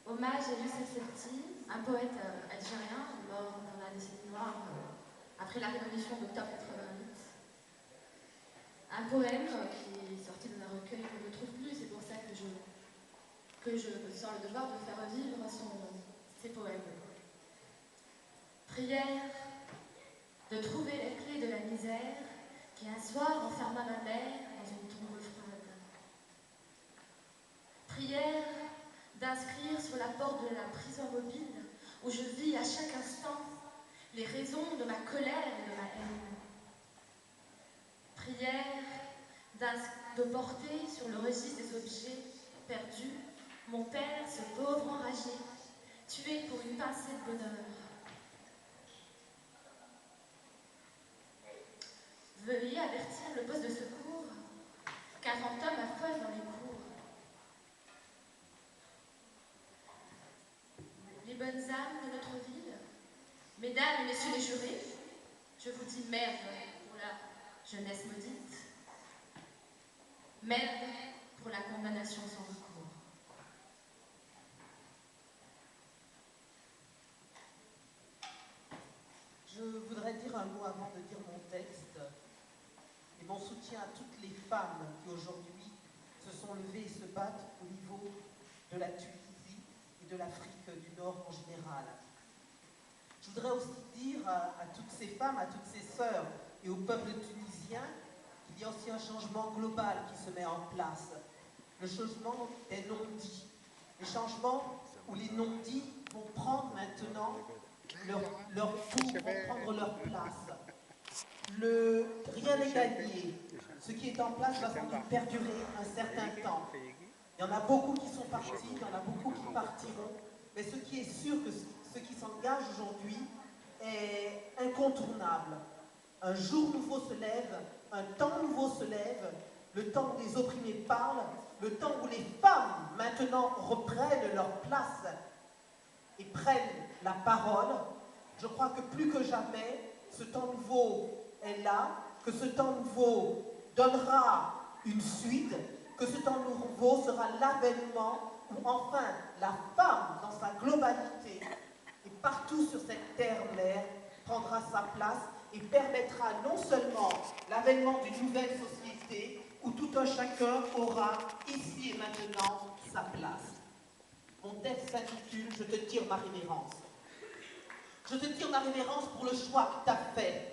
Hommage à Youssef Serti, un poète algérien mort dans la décennie noire après la révolution d'octobre 88. Un poème qui est sorti d'un recueil qu'on ne trouve plus, c'est pour ça que je me sens le devoir de faire vivre ses poèmes. Prière de trouver les clés de la misère qui un soir enferma ma mère dans une tombe froide. Prière d'inscrire sur la porte de la prison mobile où je vis à chaque instant les raisons de ma colère et de ma haine. Prière de porter sur le registre des objets perdus mon père, ce pauvre enragé, tué pour une pincée de bonheur. Veuillez avertir le poste de secours qu'un fantôme affole dans les cours. Les bonnes âmes de notre ville, mesdames et messieurs les jurés, je vous dis merde pour la jeunesse maudite, merde pour la condamnation sans recours. Je voudrais dire un mot avant de dire mon texte et mon soutien à toutes les femmes qui aujourd'hui se sont levées et se battent au niveau de la Tunisie et de l'Afrique du Nord en général. Je voudrais aussi dire à toutes ces femmes, à toutes ces sœurs et au peuple tunisien qu'il y a aussi un changement global qui se met en place. Le changement des non-dits. Les changements où les non-dits vont prendre maintenant leur tour, vont prendre leur place. Rien n'est gagné. Ce qui est en place va sans doute perdurer un certain temps. Il y en a beaucoup qui sont partis, il y en a beaucoup qui partiront, mais ce qui est sûr, que ce qui s'engage aujourd'hui est incontournable. Un jour nouveau se lève, un temps nouveau se lève, le temps où les opprimés parlent, le temps où les femmes maintenant reprennent leur place et prennent la parole. Je crois que plus que jamais, ce temps nouveau est là, que ce temps nouveau donnera une suite, que ce temps nouveau sera l'avènement où enfin la femme dans sa globalité et partout sur cette terre-mère prendra sa place et permettra non seulement l'avènement d'une nouvelle société où tout un chacun aura ici et maintenant sa place. Mon texte s'intitule « Je te tire ma révérence ». Je te tire ma révérence pour le choix que tu as fait.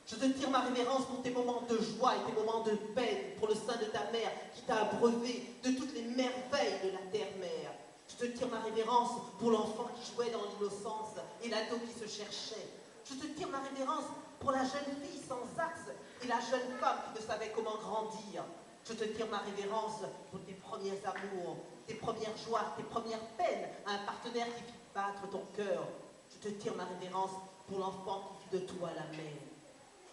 Je te tire ma révérence pour tes moments de joie et tes moments de peine, pour le sein de ta mère qui t'a abreuvé de toutes les merveilles de la terre-mère. Je te tire ma révérence pour l'enfant qui jouait dans l'innocence et l'ado qui se cherchait. Je te tire ma révérence pour la jeune fille sans axe et la jeune femme qui ne savait comment grandir. Je te tire ma révérence pour tes premiers amours, tes premières joies, tes premières peines, à un partenaire qui fit battre ton cœur. Je te tire ma révérence pour l'enfant qui fit de toi la mère.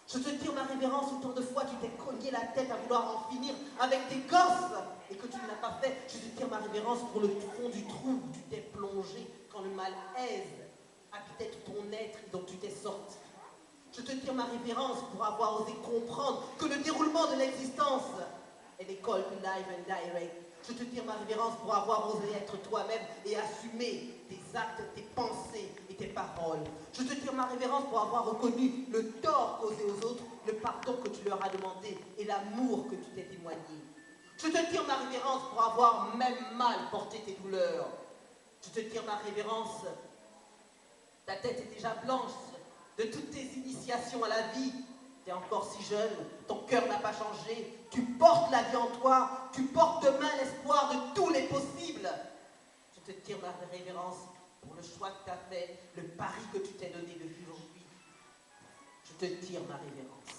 Je te tire ma révérence autant de fois tu t'es cogné la tête à vouloir en finir avec tes gosses et que tu ne l'as pas fait. Je te tire ma révérence pour le fond du trou où tu t'es plongé quand le malaise habitait tout ton être et dont tu t'es sorti. Je te tire ma révérence pour avoir osé comprendre que le déroulement de l'existence est l'école du live and direct. Je te tire ma révérence pour avoir osé être toi-même et assumer tes actes, tes pensées et tes paroles. Je te tire ma révérence pour avoir reconnu le tort causé aux autres, le pardon que tu leur as demandé et l'amour que tu t'es témoigné. Je te tire ma révérence pour avoir même mal porté tes douleurs. Je te tire ma révérence. Ta tête est déjà blanche de toutes tes initiations à la vie. Tu es encore si jeune, ton cœur n'a pas changé, tu portes la vie en toi, tu portes demain l'espoir de tous les possibles. Je te tire ma révérence pour le choix que tu as fait, le pari que tu t'es donné de vivre aujourd'hui. Je te tire ma révérence.